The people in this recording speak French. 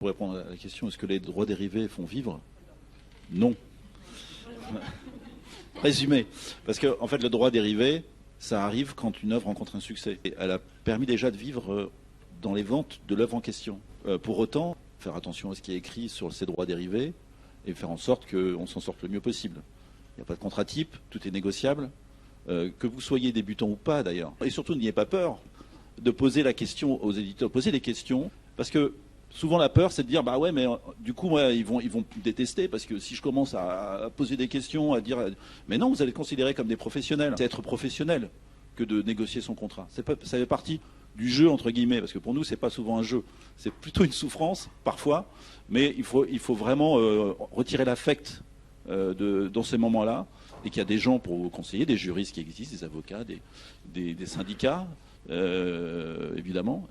Pour répondre à la question, est-ce que les droits dérivés font vivre? Non. Résumé. Parce que, en fait, le droit dérivé, ça arrive quand une œuvre rencontre un succès. Et elle a permis déjà de vivre dans les ventes de l'œuvre en question. Pour autant, faire attention à ce qui est écrit sur ces droits dérivés et faire en sorte qu'on s'en sorte le mieux possible. Il n'y a pas de contrat type, tout est négociable. Que vous soyez débutant ou pas, d'ailleurs. Et surtout, n'ayez pas peur de poser la question aux éditeurs. Posez des questions, parce que souvent la peur, c'est de dire, bah ouais, mais du coup, moi, ils vont me détester, parce que si je commence à poser des questions, à dire, mais non, vous allez être considérés comme des professionnels. C'est être professionnel que de négocier son contrat. Ça fait partie du jeu, entre guillemets, parce que pour nous, c'est pas souvent un jeu. C'est plutôt une souffrance, parfois, mais il faut vraiment retirer l'affect dans ces moments-là, et qu'il y a des gens pour vous conseiller, des juristes qui existent, des avocats, des syndicats, évidemment.